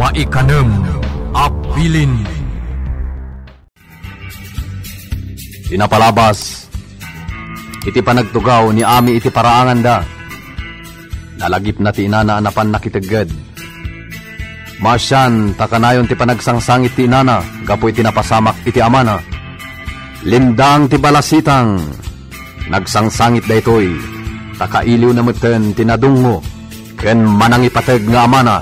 Maikanem Abilin. Pinapalabas iti panagtugaw ni Ami iti paraangan da. Nalagip na ti inana anapan nakiteged. Masyan takanayon ti panagsangsangit ti inana gapu iti napasamak iti amana. Lindang ti balasitang nagsangsangit daytoy. Takailiw na meten tinadungo ken manangipateg nga amana.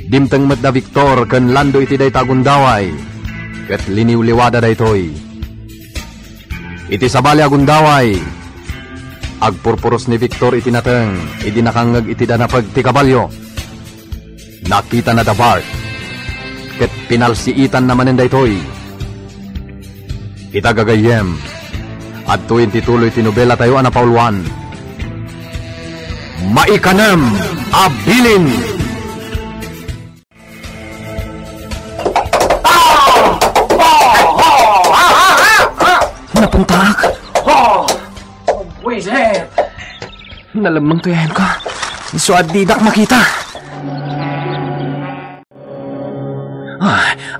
Dimteng met da Victor ken lando iti day tagundaway ket liniw-liwada daytoy. Iti sabali agundaway agpurpuros ni Victor iti nateng idi nakangeg iti danapeg ti kabalyo. Nakita na da Bart ket pinalsiitan naman daytoy. Ita gagayem at tuwin tituloy tinubela tayo ana pauluan. Maikanem Abilin. Napuntak. Buwisit. Nalamang tuyahin ko. Suad didak makita.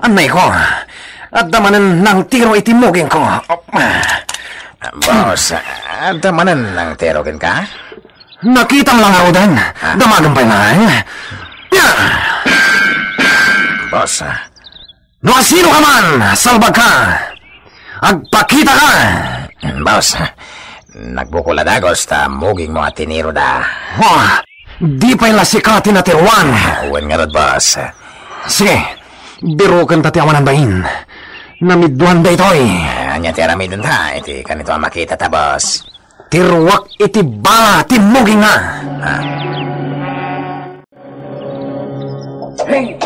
Anay ko. At damanan ng tiro itimugin ko. Boss, damanan ng tirogin ka? Nakitang lang ako din. Damanan pa nga Boss, no asino ka man, salbag ka. Agpakita ka. Boss, nagbukula dagos ta muging mo at tiniro da. Di pa'y lasikatin na tiruan. Uwan nga rod, boss. Sige, birukan tati awanan bain. Namidduan da ito'y. Anya tirami dun ta, iti kanito ang makita ta, boss. Tiruwak iti bala, timuging nga. Hey!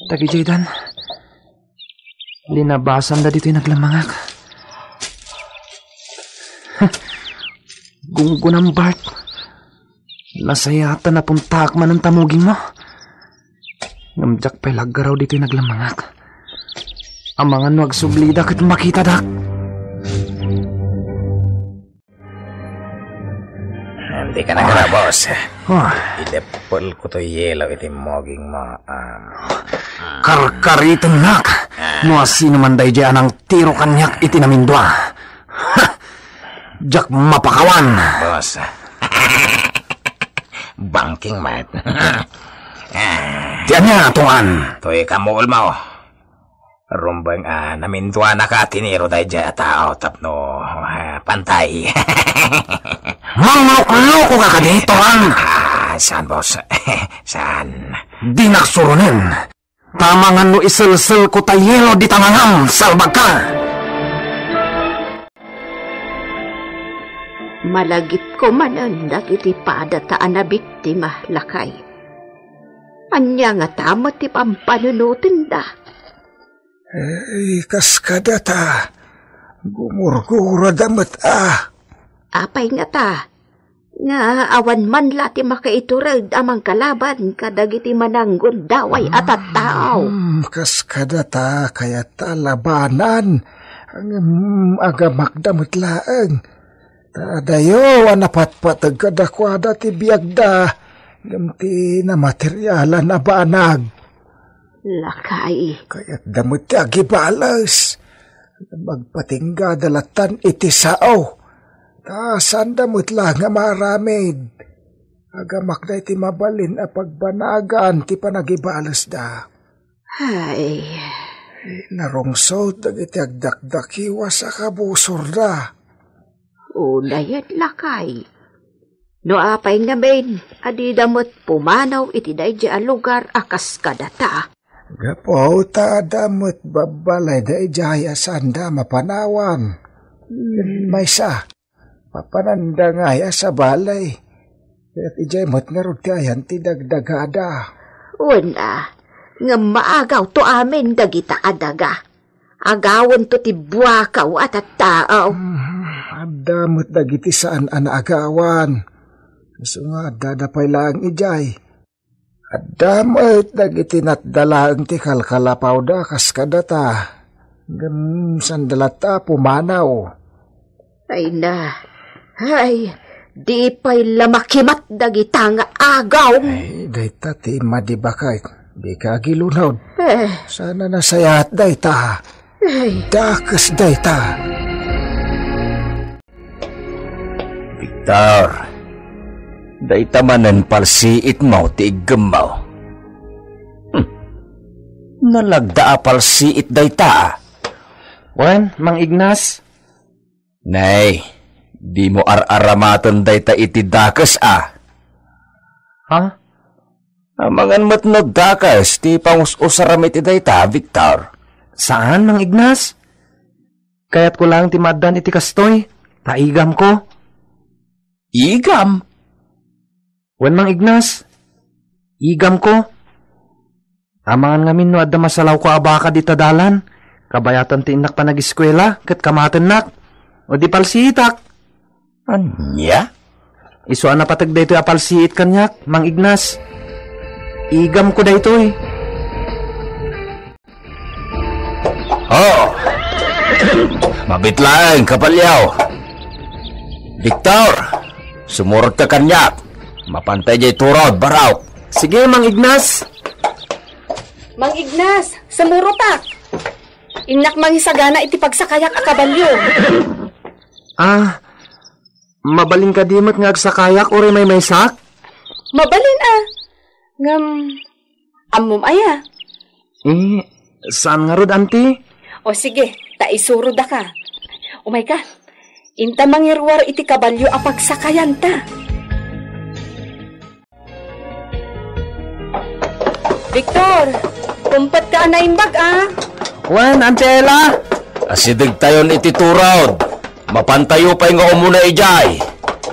Tagi Jaydan, linabasan da dito'y naglamangak. Gunggunang Bart, lasayata na puntak man ang tamuging mo. Ngamjak pa'y laggaraw dito'y naglamangak. Ang mga nuwag sublida kat makita dak. Hindi ka nagara, boss. Idepol ko to yelo iti moging mo. Karkaritan nak. No asino man day dyan ang tiro kanyak iti namindwa. Jak mapakawan. Boss. Banking mat. Diyan niya, tuan. To'y kamul mo. Rumbang namindwa na ka tiniro day dyan tao tapno pantay. Manglok-loko ka ka dito, an. Saan, boss? Saan? Di naksurunin. Tamangan no isilsil ko tayelo di tangangam, salbag ka. Malagip ko manan dagiti padataan na biktima, lakay. Anya nga tamo ti pampanunutin da. Kaskada ta. Gumurgura damat Apay nga ta. Nga awan man lati makaiturag amang kalaban kadagiti mananggon daway at tao. Kaskada ta kaya talabanan. Ang agamak damot laeng. Tadayo anapatpatag kadakwada ti biyagda. Gamti na materyala na banag. Lakay. Kaya't damot ti agibalas. Magpatingga dalatan iti sao. Tasan damot lang nga maramid. Agamak na iti mabalin a pagbanagan ti panagibalas da. Ay. Narungsod dagiti agdakdakiwa sa kabusor da. Unayat lakay. No apay nga ben, adi damot pumanaw iti dayja a lugar akas kadata. Gapaw ta damot babalay da ijaya sanda mapanawan. May sa, papananda nga ya sa balay. Kaya't ijay mo't nga rutayan ti dagdagada. Una, nga maagaw to amin dagita adaga. Agawon to ti buwakaw at tao. Damot dagiti saan anaagawan. So nga, dadapay lang ijay. Damot dagiti natdalaang ti kalkalapaw da kaskadata. Sandalata pumanaw. Ay na, ay, Di pa'y lamakimat dagita nga agaw. Ay, dayta ti madibakay. Di ka gilunod. Eh, Sana nasayat dayta. Dakas dayta. Victor, dayta manan palsiit mo ti igamaw. Nalagda palsiit dayta. Wen, Mang Ignas. Nay, di mo ar-aramaton dayta iti dakas Ha? Amangan mo't no dakas, ti pangus-usaram iti dayta, Victor. Saan, Mang Ignas? Kaya't ko lang timadan iti kastoy. Taigam ko. Igam? Wen, Mang Ignas. Igam ko. Amangan ngamin no adda masalaw ko abaka di tadalan. Kabayatan ti inak pa nag-eskwela, kat kamaten nak. O di palsiitak. Anya? Isuan na patag dayto apalsiit kanyak, Mang Ignas. Igam ko daytoy. Oh! Mabitlaeng, kapalyaw. Victor, sumurot ka kanyak. Mapantay jay turod, baraw. Sige, Mang Ignas. Mang Ignas, samurotak. Inak mangisagana iti pagsakayak a kabalyo. Mabalin ka dimot nga agsakayak ore may sak? Mabalin Ngam, amom aya. Saan nga rod, auntie? O sige, taisuro da ka. Umay ka, inta mangirwar iti kabalyo a pagsakayan ta. Victor, kumpat ka na imbag Wen, Auntie Ella. Asidig tayon iti turod. Mapantayo pa nga umuna ijay.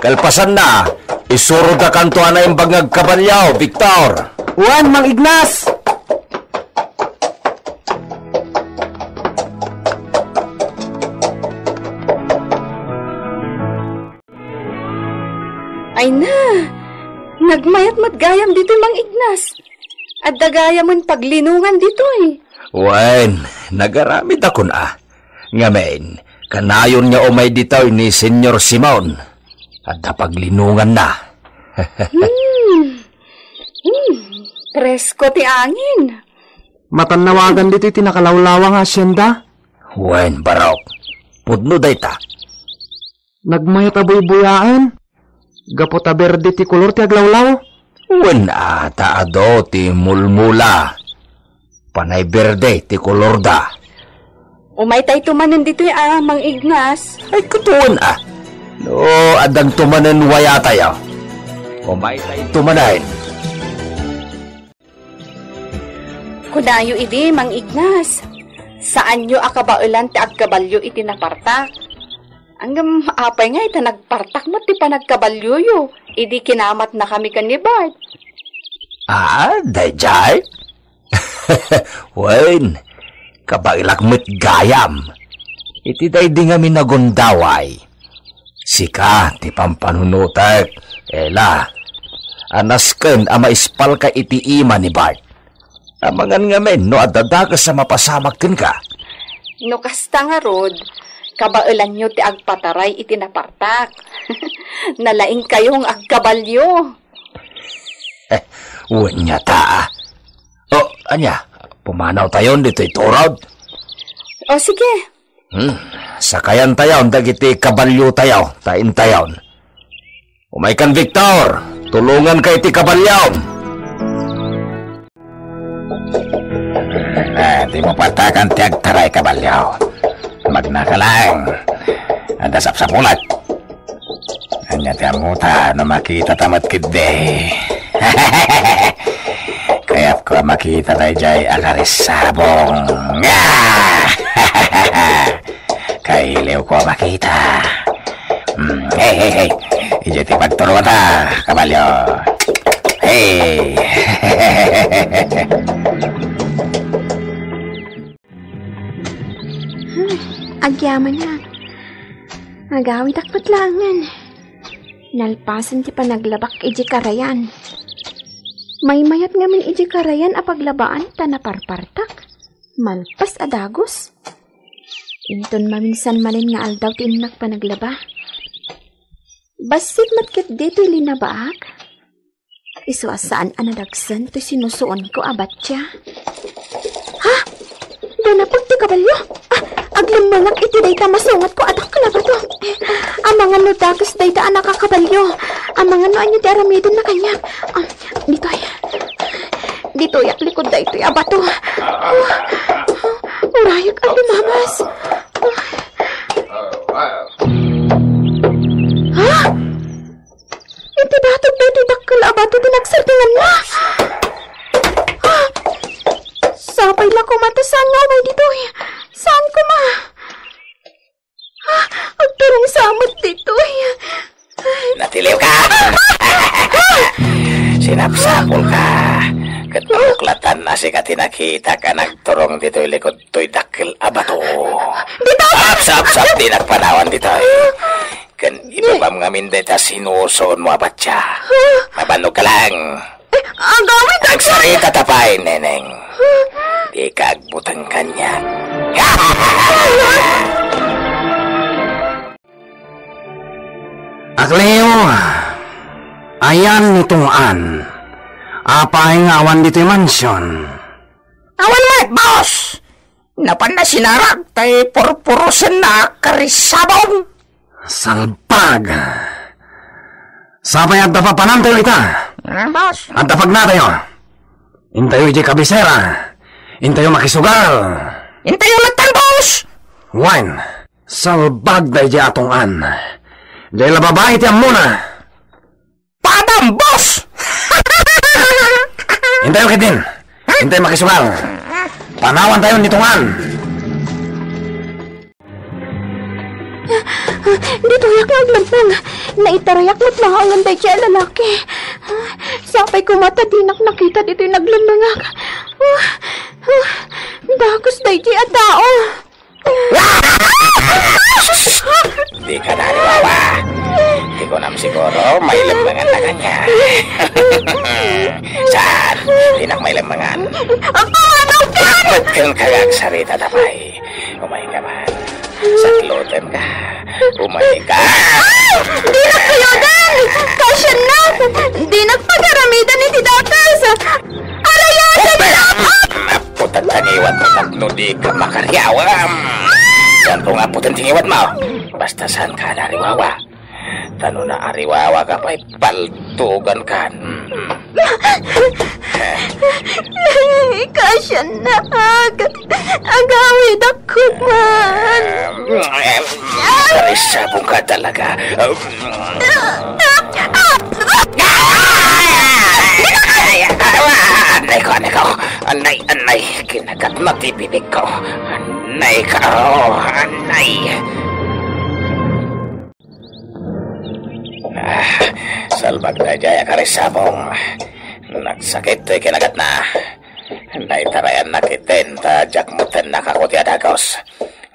Kalpasan na, isurod na kanto na yung bangag kabalyaw, Victor. Wen, Mang Ignas. Ay na, nagmayat matgayam dito Mang Ignas. At dagayamon paglinungan dito Wen, nagaramid ako na. Ngamen, kanayon niya umay ditaw ni Senyor Simon. At napaglinungan na. Presko ti angin. Matanawagan dito iti nakalawlawang asyenda. Wen, barok. Pudno dayta. Nagmayat abuy-buyaan. Gapota berde ti kolor ti aglawlaw. Wen taado ti mulmula. Panay berde ti kolor da. Umay tay tumanan dito Mang Ignas. Ay kutuon No, adang tumanan waya tayo. Umay tay tumanan. Kunayo idi Mang Ignas. Saan nyo akabaulan ti agkabalyo iti napartak? Anggam apay nga ita nagpartak mo ti panagkabalyo yo. Idi kinamat na kami kanibad. Dayjay? Wen, kabailak mo't gayam. Iti day di nga minagundaway. Sika, ti pampanunutek. Ela, anasken ama ispal ka iti ima ni Bart. Amangan nga men, no adadagas sa mapasamak din ka. No kasta nga rod, kabaulan nyo ti agpataray iti napartak. Nalaing kayong agkabalyo. Uwan ta. O, anya, pumanaw tayon dito iturod. O sige. Sakayan tayon, dagiti kabalyo tayo, tain tayon. Umay kan Victor, tulungan ka iti kabalyaw. Di mo patakan ti agtaray kabalyaw. Magnakalang, anda sapsapulat. Anya ti amuta na makita tamat kidde. Kaya't ko makita tayo jay akarisabong. Kailiw ko makita. Hey. Ije ti pagtulungan ta, kabalyo. Hey. Agyaman na. Agawid akpat langan. Nalpasan ti panaglabak iji karayan. May mayat ngamin iji karayan a paglabaan ta naparpartak. Malpas adagos. Inton maminsan malin nga aldaw ti inak panaglaba. Basit matkit dito linabaag. Isuasaan anadagsan to sinusuon ko abatya. Ha? Danapag ti kabalyo? Aglamangak iti dayta masungat ko adak ka na ba to? Ang mga nudagas dayta anak kakabalyo. Ang mga noan yung daramidin na kanya. Dito yak likod dayto abato. Urayak ang lumamas. Ha? Iti batog dayto dakkel abato dinagsartingan na. Sabay lang ko matasan nga may dito. Saan ko ma? Agturong samot dito. Natiliw ka! Sinapsapol ka. Katmamuklatan na si katinakita ka nagturong dito likod to'y dakil abato. Dito! Sap, di nagpanawan dito. Kan ibabam ngamin dito sinusoon mo abatya. Mabanog ka lang. Agawin ka! Nagsarita tapay, neneng. Di ka agbutang kanya. Akleo, ayan nitong an. Apay nga awan dito'y mansyon. Awan mat, boss! Napan na sinarag tay purpurusan na karisabong. Salpag! Sabay at dapapanan tayo ita. Boss? At dapag na tayo. Intayo di kabisera. Intayo makisugal. Intayo latan, boss! Wine, salbag day di atong an. Day lababay tiyam muna. Padam, boss! Intayo kitin. Intayo makisugal. Panawan tayo nitungan. Dito yak naglantang. Naitarayak mo't mahangan day siya lalaki. Sapay ko mata dinak nakita dito'y naglambangak. Dagos day siya tao. Di ka nariwawa. Di ko naman siguro may lambangan na kanya. Saan? Di nak may lambangan. Ang pamanaw ka! Ba't kang kagagsarita tapay? Umay ka man. Saklutan ka. Umay ka. Di nagkayodan! Kasya na! Di nagpagaramidan iti dakas! Arayan! Naputan tangiwat mo tatno di ka makaryawam. Saan ko nga putan tingiwat mo? Basta saan ka nariwawa? Tano na ariwawa ka pa'y paltugan kan. Kasya na! Agawid ako man! Karisabong ka talaga. Anay ko. Anay. Kinagat na tibibig ko. Anay ka. Anay. Salbag na jaya karisabong. Nagsakit to'y kinagat na. Anay tarayan nakitin. Tajak mutan nakakuti adagos.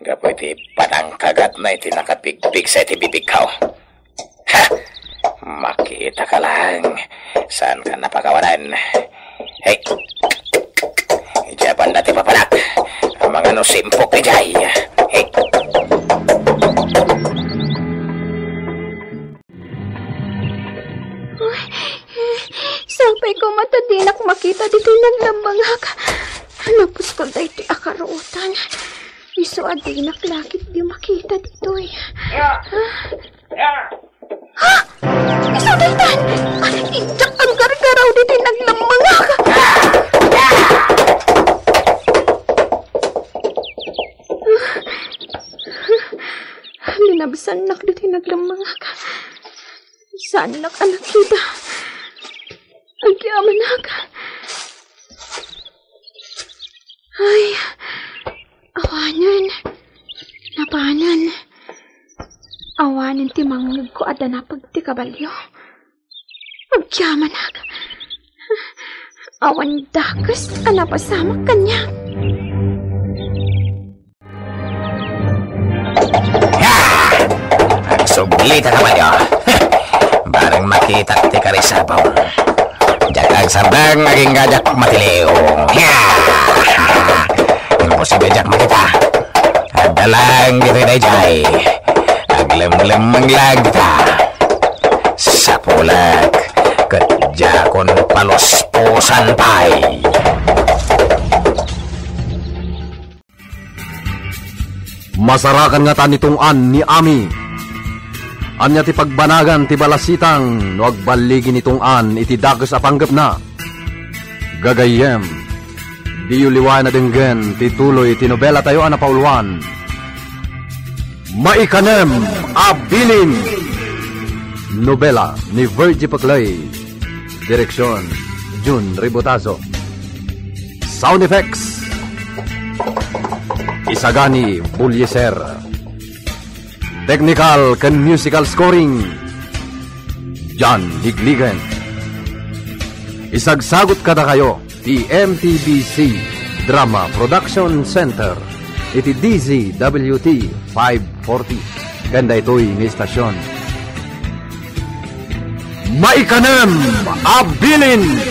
Gapoy ti panang kagat na iti nakapigbig sa iti bibig ko. Ha! Makita ka lang. Saan ka napakawanan? Hey! Ijaban dati papanak. Ang mga nusimpok ni Jay. Hey! Sapay ko mata dinak makita dito'y naglambangak. Napuskol day iti akaruutan. Iso adinak lakit di makita dito'y. Ha? Iso daytan! Injak ang gargaraw dito'y naglambangak. Linabsan nak dito'y naglambangak. Saan nak anak kita? Agyaman nak. Ay, awanan. Napanan. Awanan ti mangag ko ada na pagti kabalyo. Agyaman nak. Awan dakas anapasama kanya. Sublita naman yun. Barang makita ti karisabaw. Jagang sardang naging gajak matiliw. Imposible jak makita. Adalang dito na jay. Aglem-lem manglag kita. sa pulag. Kadya kon palosposan pay. Masarakan nga tanitong an ni Ami. Anya ti pagbanagan ti balasitang no agbaligin itong an iti dagos apanggap na. Gagayem, di uliwan na denggen ti tuloy ti nobela tayo ana pauluan. Maikanem Abilin. Nobela ni Virgie Paclay. Direksyon Jun Ribotazo. Sound effects Isagani Bulyeser. Technical and musical scoring John Ligligan. Isagsagot kada kayo ti MTBC Drama Production Center iti DZWT 540. Ganda ito'y ng istasyon. Maikanem Abilin.